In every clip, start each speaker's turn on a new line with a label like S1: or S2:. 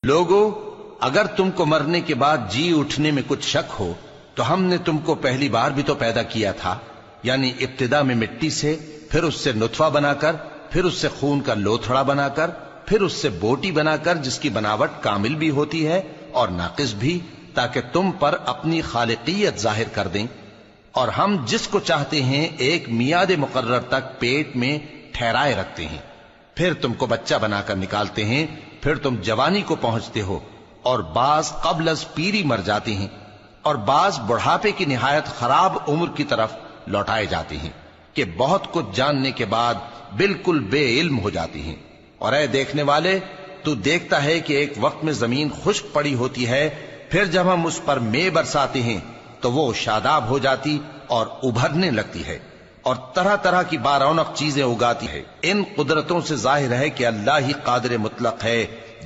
S1: لوگو، اگر تم کو مرنے کے بعد جی اٹھنے میں کچھ شک ہو تو ہم نے تم کو پہلی بار بھی تو پیدا کیا تھا، یعنی ابتدا میں مٹی سے، پھر اس سے نطفہ بنا کر، پھر اس سے خون کا لوتھڑا بنا کر، پھر اس سے بوٹی بنا کر جس کی بناوٹ کامل بھی ہوتی ہے اور ناقص بھی، تاکہ تم پر اپنی خالقیت ظاہر کر دیں۔ اور ہم جس کو چاہتے ہیں ایک میعاد مقرر تک پیٹ میں ٹھہرائے رکھتے ہیں، پھر تم کو بچہ بنا کر نکالتے ہیں، پھر تم جوانی کو پہنچتے ہو، اور بعض قبل از پیری مر جاتے ہیں، اور بعض بڑھاپے کی نہایت خراب عمر کی طرف لوٹائے جاتے ہیں کہ بہت کچھ جاننے کے بعد بالکل بے علم ہو جاتی ہیں۔ اور اے دیکھنے والے، تو دیکھتا ہے کہ ایک وقت میں زمین خشک پڑی ہوتی ہے، پھر جب ہم اس پر مے برساتے ہیں تو وہ شاداب ہو جاتی اور ابھرنے لگتی ہے اور طرح طرح کی بارونق چیزیں اگاتی ہے۔ ان قدرتوں سے ظاہر ہے کہ اللہ ہی قادر مطلق ہے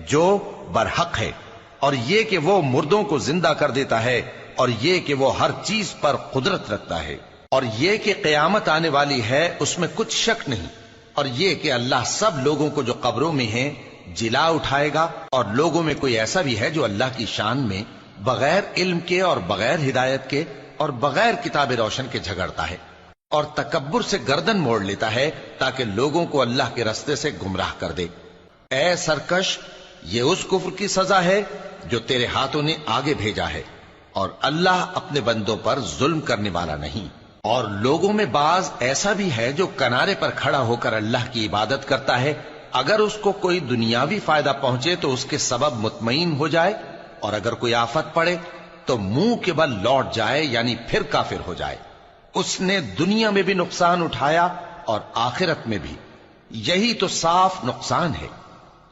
S1: جو برحق ہے، اور یہ کہ وہ مردوں کو زندہ کر دیتا ہے، اور یہ کہ وہ ہر چیز پر قدرت رکھتا ہے، اور یہ کہ قیامت آنے والی ہے اس میں کچھ شک نہیں، اور یہ کہ اللہ سب لوگوں کو جو قبروں میں ہیں جلا اٹھائے گا، اور لوگوں میں کوئی ایسا بھی ہے جو اللہ کی شان میں بغیر علم کے اور بغیر ہدایت کے اور بغیر کتاب روشن کے جھگڑتا ہے اور تکبر سے گردن موڑ لیتا ہے تاکہ لوگوں کو اللہ کے رستے سے گمراہ کر دے۔ اے سرکش، یہ اس کفر کی سزا ہے جو تیرے ہاتھوں نے آگے بھیجا ہے، اور اللہ اپنے بندوں پر ظلم کرنے والا نہیں۔ اور لوگوں میں بعض ایسا بھی ہے جو کنارے پر کھڑا ہو کر اللہ کی عبادت کرتا ہے، اگر اس کو کوئی دنیاوی فائدہ پہنچے تو اس کے سبب مطمئن ہو جائے، اور اگر کوئی آفت پڑے تو منہ کے بل لوٹ جائے، یعنی پھر کافر ہو جائے۔ اس نے دنیا میں بھی نقصان اٹھایا اور آخرت میں بھی، یہی تو صاف نقصان ہے۔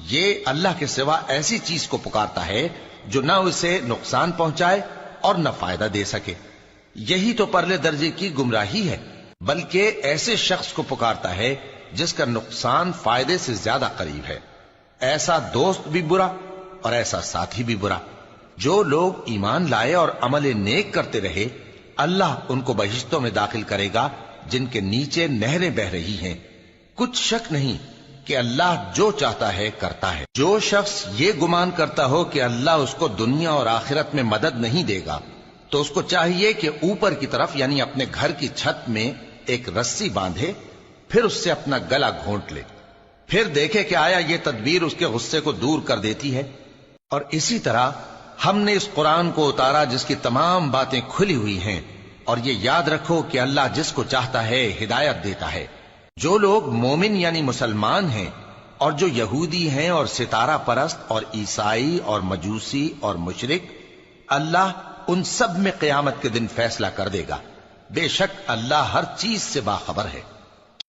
S1: یہ اللہ کے سوا ایسی چیز کو پکارتا ہے جو نہ اسے نقصان پہنچائے اور نہ فائدہ دے سکے، یہی تو پرلے درجے کی گمراہی ہے۔ بلکہ ایسے شخص کو پکارتا ہے جس کا نقصان فائدے سے زیادہ قریب ہے۔ ایسا دوست بھی برا اور ایسا ساتھی بھی برا۔ جو لوگ ایمان لائے اور عمل نیک کرتے رہے، اللہ ان کو بہشتوں میں داخل کرے گا جن کے نیچے نہریں بہ رہی ہیں۔ کچھ شک نہیں کہ اللہ جو چاہتا ہے کرتا ہے۔ جو شخص یہ گمان کرتا ہو کہ اللہ اس کو دنیا اور آخرت میں مدد نہیں دے گا، تو اس کو چاہیے کہ اوپر کی طرف یعنی اپنے گھر کی چھت میں ایک رسی باندھے، پھر اس سے اپنا گلا گھونٹ لے، پھر دیکھے کہ آیا یہ تدبیر اس کے غصے کو دور کر دیتی ہے۔ اور اسی طرح ہم نے اس قرآن کو اتارا جس کی تمام باتیں کھلی ہوئی ہیں، اور یہ یاد رکھو کہ اللہ جس کو چاہتا ہے ہدایت دیتا ہے۔ جو لوگ مومن یعنی مسلمان ہیں اور جو یہودی ہیں اور ستارہ پرست اور عیسائی اور مجوسی اور مشرک، اللہ ان سب میں قیامت کے دن فیصلہ کر دے گا۔ بے شک اللہ ہر چیز سے باخبر ہے۔